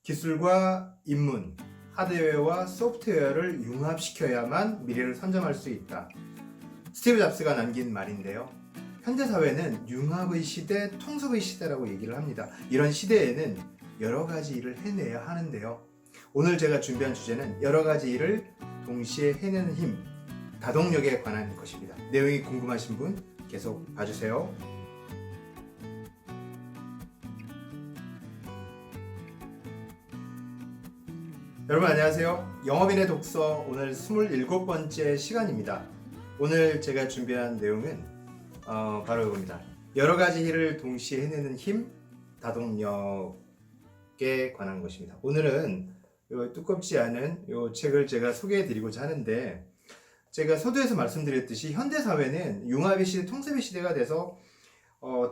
기술과 인문, 하드웨어와 소프트웨어를 융합시켜야만 미래를 선점할 수 있다. 스티브 잡스가 남긴 말인데요. 현대사회는 융합의 시대, 통섭의 시대라고 얘기를 합니다. 이런 시대에는 여러 가지 일을 해내야 하는데요. 오늘 제가 준비한 주제는 여러 가지 일을 동시에 해내는 힘, 다동력에 관한 것입니다. 내용이 궁금하신 분 계속 봐주세요. 여러분 안녕하세요. 영업인의 독서 오늘 27번째 시간입니다. 오늘 제가 준비한 내용은 바로 이겁니다. 여러 가지 일을 동시에 해내는 힘, 다동력에 관한 것입니다. 오늘은 요 두껍지 않은 요 책을 제가 소개해 드리고자 하는데, 제가 서두에서 말씀드렸듯이 현대사회는 융합의 시대, 통섭의 시대가 돼서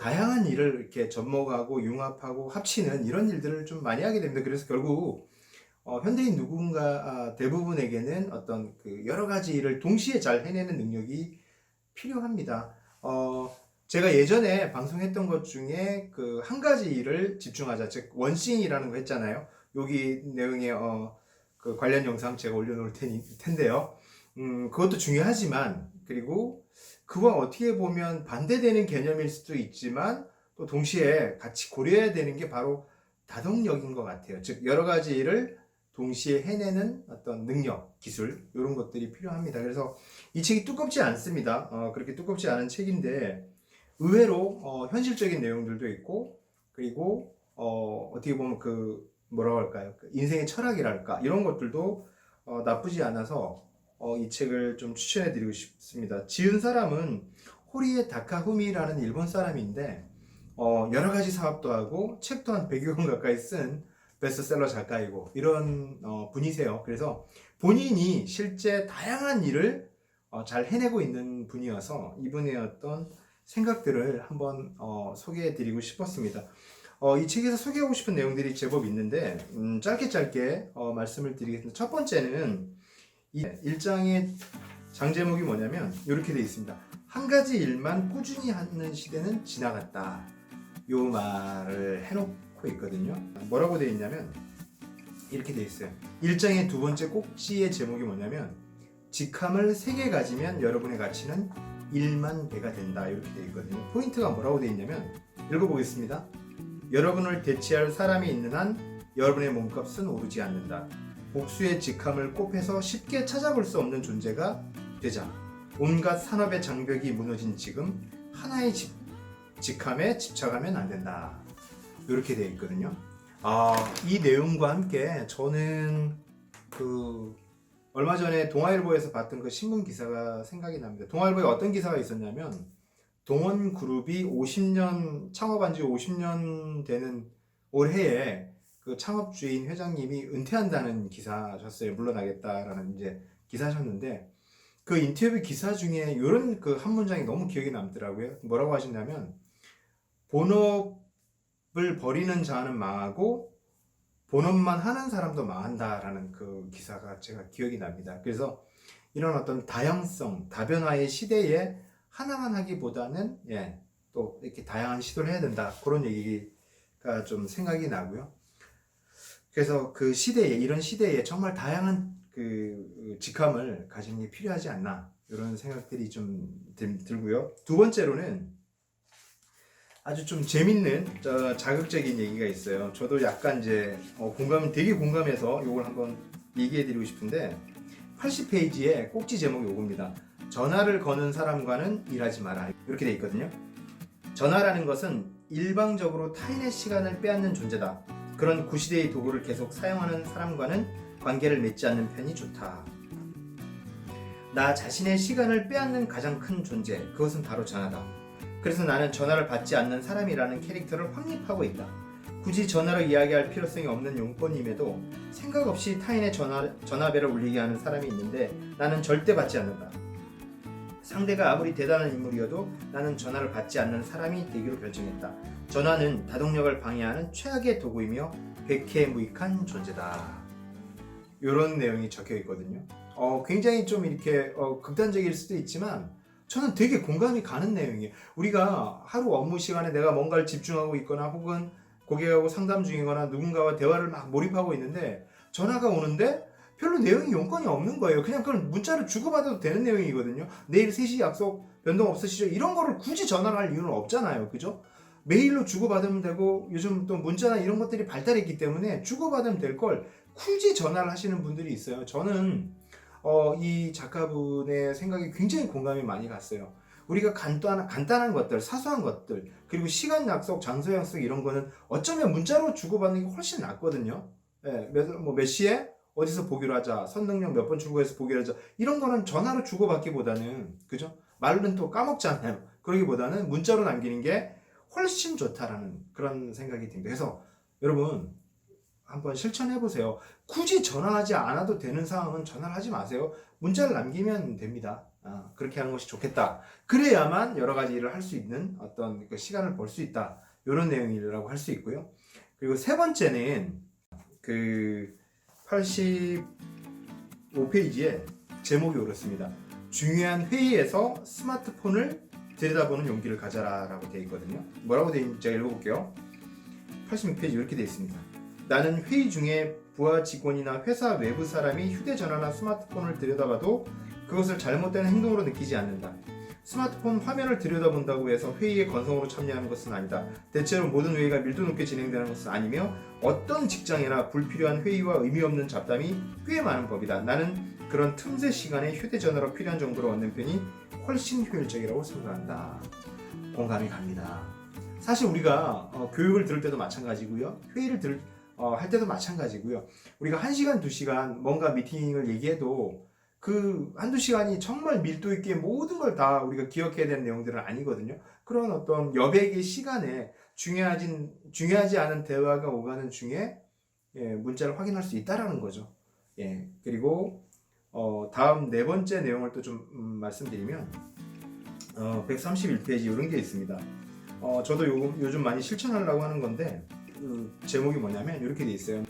다양한 일을 이렇게 접목하고 융합하고 합치는 이런 일들을 좀 많이 하게 됩니다. 그래서 결국 현대인 누군가 대부분에게는 어떤 그 여러 가지 일을 동시에 잘 해내는 능력이 필요합니다. 제가 예전에 방송했던 것 중에 그 한 가지 일을 집중하자, 즉 원싱이라는 거 했잖아요. 여기 내용에 그 관련 영상 제가 올려놓을 텐데요. 그것도 중요하지만, 그리고 그와 어떻게 보면 반대되는 개념일 수도 있지만 또 동시에 같이 고려해야 되는 게 바로 다동력인 것 같아요. 즉 여러 가지 일을 동시에 해내는 어떤 능력, 기술, 이런 것들이 필요합니다. 그래서 이 책이 두껍지 않습니다. 그렇게 두껍지 않은 책인데 의외로 현실적인 내용들도 있고, 그리고 어떻게 보면 그 뭐라고 할까요? 그 인생의 철학이랄까, 이런 것들도 나쁘지 않아서 이 책을 좀 추천해 드리고 싶습니다. 지은 사람은 호리에 다카후미라는 일본 사람인데 여러 가지 사업도 하고 책도 한 100여 권 가까이 쓴 베스트셀러 작가이고 이런 분이세요. 그래서 본인이 실제 다양한 일을 잘 해내고 있는 분이어서 이분의 어떤 생각들을 한번 소개해 드리고 싶었습니다. 이 책에서 소개하고 싶은 내용들이 제법 있는데 짧게 말씀을 드리겠습니다. 첫 번째는 이 1장의 장 제목이 뭐냐면 이렇게 되어 있습니다. 한 가지 일만 꾸준히 하는 시대는 지나갔다. 요 말을 해놓고 있거든요. 뭐라고 되어 있냐면 이렇게 되어 있어요. 1장의 두 번째 꼭지의 제목이 뭐냐면 직함을 3개 가지면 여러분의 가치는 1만 배가 된다. 이렇게 되어 있거든요. 포인트가 뭐라고 되어 있냐면 읽어보겠습니다. 여러분을 대체할 사람이 있는 한 여러분의 몸값은 오르지 않는다. 복수의 직함을 꼽해서 쉽게 찾아볼 수 없는 존재가 되자. 온갖 산업의 장벽이 무너진 지금 하나의 직함에 집착하면 안 된다. 이렇게 되어 있거든요. 이 내용과 함께 저는 그 얼마 전에 동아일보에서 봤던 그 신문 기사가 생각이 납니다. 동아일보에 어떤 기사가 있었냐면 동원그룹이 50년 창업한 지 50년 되는 올해에 그 창업주인 회장님이 은퇴한다는 기사셨어요. 물러나겠다라는 이제 기사셨는데, 그 인터뷰 기사 중에 이런 그 한 문장이 너무 기억에 남더라고요. 뭐라고 하시냐면 본업을 버리는 자는 망하고 본업만 하는 사람도 망한다라는 그 기사가 제가 기억이 납니다. 그래서 이런 어떤 다양성, 다변화의 시대에 하나만 하기보다는 또 이렇게 다양한 시도를 해야 된다. 그런 얘기가 좀 생각이 나고요. 그래서 그 시대에, 이런 시대에 정말 다양한 그 직함을 가지는 게 필요하지 않나, 이런 생각들이 좀 들고요. 두 번째로는 아주 좀 재밌는 자극적인 얘기가 있어요. 저도 약간 이제 되게 공감해서 이걸 한번 얘기해 드리고 싶은데, 80페이지에 꼭지 제목이 이겁니다. 전화를 거는 사람과는 일하지 마라. 이렇게 돼 있거든요. 전화라는 것은 일방적으로 타인의 시간을 빼앗는 존재다. 그런 구시대의 도구를 계속 사용하는 사람과는 관계를 맺지 않는 편이 좋다. 나 자신의 시간을 빼앗는 가장 큰 존재, 그것은 바로 전화다. 그래서 나는 전화를 받지 않는 사람이라는 캐릭터를 확립하고 있다. 굳이 전화로 이야기할 필요성이 없는 용건임에도 생각 없이 타인의 전화벨을 울리게 하는 사람이 있는데 나는 절대 받지 않는다. 상대가 아무리 대단한 인물이어도 나는 전화를 받지 않는 사람이 되기로 결정했다. 전화는 다동력을 방해하는 최악의 도구이며 백해무익한 존재다. 이런 내용이 적혀 있거든요. 굉장히 좀 이렇게 극단적일 수도 있지만 저는 되게 공감이 가는 내용이에요. 우리가 하루 업무 시간에 내가 뭔가를 집중하고 있거나 혹은 고객하고 상담 중이거나 누군가와 대화를 막 몰입하고 있는데 전화가 오는데 별로 내용이 용건이 없는 거예요. 그냥 그건 문자로 주고받아도 되는 내용이거든요. 내일 3시 약속 변동 없으시죠? 이런 거를 굳이 전화를 할 이유는 없잖아요. 그죠? 메일로 주고받으면 되고 요즘 또 문자나 이런 것들이 발달했기 때문에 주고받으면 될 걸 굳이 전화를 하시는 분들이 있어요. 저는 이 작가분의 생각이 굉장히 공감이 많이 갔어요. 우리가 간단한 것들, 사소한 것들, 그리고 시간 약속, 장소 약속 이런 거는 어쩌면 문자로 주고받는 게 훨씬 낫거든요. 예, 몇 시에 어디서 보기로 하자, 선능력 몇 번 출고해서 보기로 하자, 이런 거는 전화로 주고받기보다는, 그죠? 말은 또 까먹잖아요. 그러기보다는 문자로 남기는 게 훨씬 좋다라는 그런 생각이 듭니다. 그래서 여러분 한번 실천해 보세요. 굳이 전화하지 않아도 되는 상황은 전화를 하지 마세요. 문자를 남기면 됩니다. 그렇게 하는 것이 좋겠다. 그래야만 여러 가지 일을 할 수 있는 어떤 그 시간을 벌 수 있다. 이런 내용이라고 할 수 있고요. 그리고 세 번째는 그 85페이지에 제목이 그렇습니다. 중요한 회의에서 스마트폰을 들여다보는 용기를 가져라라고 되어 있거든요. 뭐라고 되어 있는지 제가 읽어볼게요. 86페이지 이렇게 되어 있습니다. 나는 회의 중에 부하 직원이나 회사 외부 사람이 휴대전화나 스마트폰을 들여다봐도 그것을 잘못된 행동으로 느끼지 않는다. 스마트폰 화면을 들여다본다고 해서 회의에 건성으로 참여하는 것은 아니다. 대체로 모든 회의가 밀도 높게 진행되는 것은 아니며 어떤 직장이나 불필요한 회의와 의미 없는 잡담이 꽤 많은 법이다. 나는 그런 틈새 시간에 휴대전화로 필요한 정보를 얻는 편이 훨씬 효율적이라고 생각한다. 공감이 갑니다. 사실 우리가 교육을 들을 때도 마찬가지고요. 회의를 할 때도 마찬가지고요. 우리가 1시간, 2시간 뭔가 미팅을 얘기해도 그 한두 시간이 정말 밀도 있게 모든 걸 다 우리가 기억해야 되는 내용들은 아니거든요. 그런 어떤 여백의 시간에 중요하지 않은 대화가 오가는 중에 문자를 확인할 수 있다라는 거죠. 그리고 다음 네 번째 내용을 또 좀 말씀드리면 131페이지 이런 게 있습니다. 저도 요즘 많이 실천하려고 하는 건데 제목이 뭐냐면 이렇게 돼 있어요.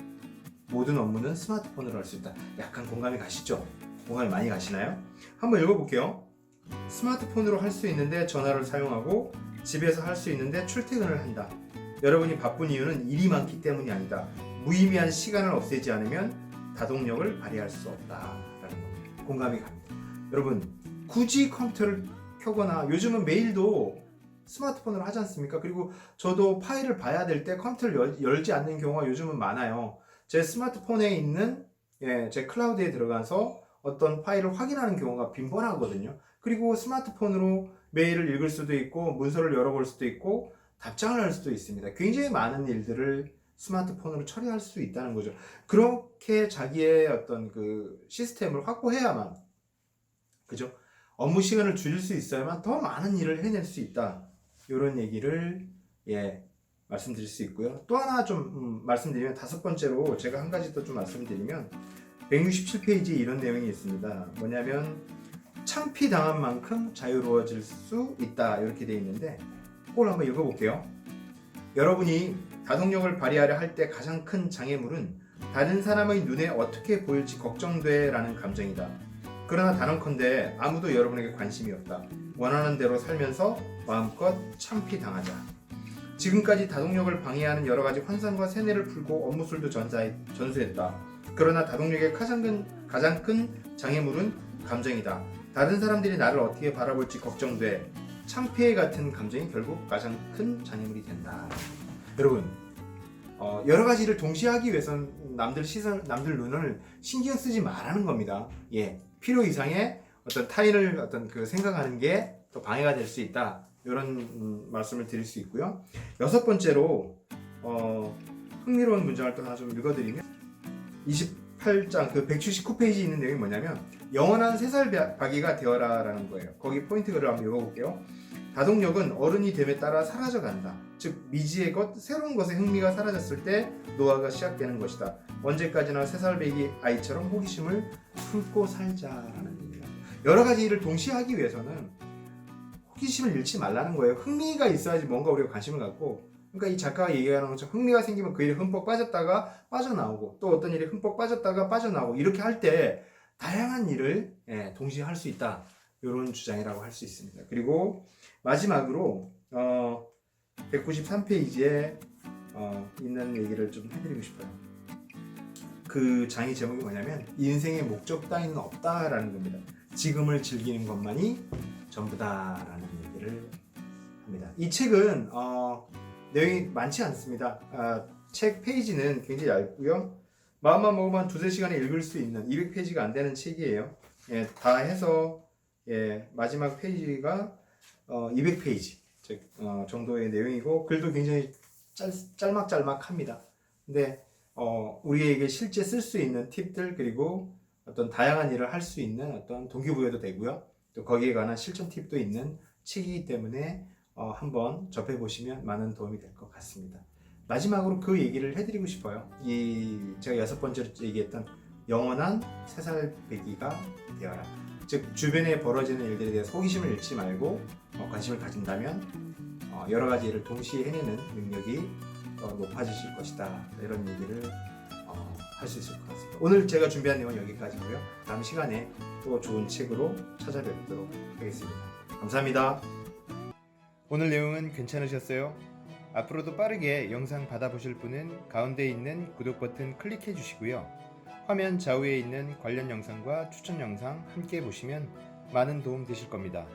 모든 업무는 스마트폰으로 할 수 있다. 약간 공감이 가시죠? 공감이 많이 가시나요? 한번 읽어볼게요. 스마트폰으로 할 수 있는데 전화를 사용하고 집에서 할 수 있는데 출퇴근을 한다. 여러분이 바쁜 이유는 일이 많기 때문이 아니다. 무의미한 시간을 없애지 않으면 다동력을 발휘할 수 없다라는 겁니다. 공감이 갑니다. 여러분 굳이 컴퓨터를 켜거나 요즘은 메일도 스마트폰으로 하지 않습니까? 그리고 저도 파일을 봐야 될 때 컴퓨터를 열지 않는 경우가 요즘은 많아요. 제 스마트폰에 있는 제 클라우드에 들어가서 어떤 파일을 확인하는 경우가 빈번하거든요. 그리고 스마트폰으로 메일을 읽을 수도 있고 문서를 열어볼 수도 있고 답장을 할 수도 있습니다. 굉장히 많은 일들을 스마트폰으로 처리할 수 있다는 거죠. 그렇게 자기의 어떤 그 시스템을 확보해야만, 그죠? 업무 시간을 줄일 수 있어야만 더 많은 일을 해낼 수 있다. 이런 얘기를 말씀드릴 수 있고요. 또 하나 좀 말씀드리면 다섯 번째로 제가 한 가지 더 좀 말씀드리면 167페이지에 이런 내용이 있습니다. 뭐냐면 창피당한 만큼 자유로워질 수 있다 이렇게 되어 있는데 그걸 한번 읽어볼게요. 여러분이 다동력을 발휘하려 할 때 가장 큰 장애물은 다른 사람의 눈에 어떻게 보일지 걱정돼 라는 감정이다. 그러나 단언컨대 아무도 여러분에게 관심이 없다. 원하는 대로 살면서 마음껏 창피당하자. 지금까지 다동력을 방해하는 여러 가지 환상과 세뇌를 풀고 업무술도 전수했다. 그러나 다동력의 가장 큰 장애물은 감정이다. 다른 사람들이 나를 어떻게 바라볼지 걱정돼. 창피해 같은 감정이 결국 가장 큰 장애물이 된다. 여러분, 여러 가지 일을 동시에 하기 위해서는 남들 시선, 남들 눈을 신경 쓰지 말라는 겁니다. 필요 이상의 어떤 타인을 어떤 그 생각하는 게 또 방해가 될 수 있다. 이런 말씀을 드릴 수 있고요. 여섯 번째로 흥미로운 문장을 또 하나 좀 읽어드리면 28장 그 179페이지 있는 내용이 뭐냐면 영원한 새살박이가 되어라 라는 거예요. 거기 포인트 글을 한번 읽어볼게요. 다동력은 어른이 됨에 따라 사라져간다. 즉 미지의 것, 새로운 것에 흥미가 사라졌을 때 노화가 시작되는 것이다. 언제까지나 새살배기 아이처럼 호기심을 품고 살자라는 얘기입니다. 여러 가지 일을 동시에 하기 위해서는 호기심을 잃지 말라는 거예요. 흥미가 있어야지 뭔가 우리가 관심을 갖고, 그러니까 이 작가가 얘기하는 것처럼 흥미가 생기면 그 일에 흠뻑 빠졌다가 빠져나오고 또 어떤 일에 흠뻑 빠졌다가 빠져나오고 이렇게 할 때 다양한 일을 동시에 할 수 있다. 이런 주장이라고 할 수 있습니다. 그리고 마지막으로 193페이지에 있는 얘기를 좀 해드리고 싶어요. 그 장의 제목이 뭐냐면 인생의 목적 따위는 없다라는 겁니다. 지금을 즐기는 것만이 전부다라는 얘기를 합니다. 이 책은 내용이 많지 않습니다. 책 페이지는 굉장히 얇고요. 마음만 먹으면 두세 시간에 읽을 수 있는 200페이지가 안 되는 책이에요. 예, 다 해서 마지막 페이지가 200페이지 정도의 내용이고 글도 굉장히 짤막짤막합니다. 근데 우리에게 실제 쓸 수 있는 팁들 그리고 어떤 다양한 일을 할 수 있는 어떤 동기부여도 되고요. 또 거기에 관한 실천 팁도 있는 책이기 때문에 한번 접해보시면 많은 도움이 될 것 같습니다. 마지막으로 그 얘기를 해드리고 싶어요. 제가 6번째로 얘기했던 영원한 3살배기가 되어라. 즉 주변에 벌어지는 일들에 대해서 호기심을 잃지 말고 관심을 가진다면 여러 가지 일을 동시에 해내는 능력이 높아지실 것이다. 이런 얘기를 할 수 있을 것 같습니다. 오늘 제가 준비한 내용은 여기까지고요. 다음 시간에 또 좋은 책으로 찾아뵙도록 하겠습니다. 감사합니다. 오늘 내용은 괜찮으셨어요? 앞으로도 빠르게 영상 받아보실 분은 가운데 있는 구독 버튼 클릭해 주시고요. 화면 좌우에 있는 관련 영상과 추천 영상 함께 보시면 많은 도움 되실 겁니다.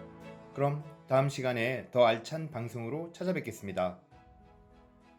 그럼 다음 시간에 더 알찬 방송으로 찾아뵙겠습니다.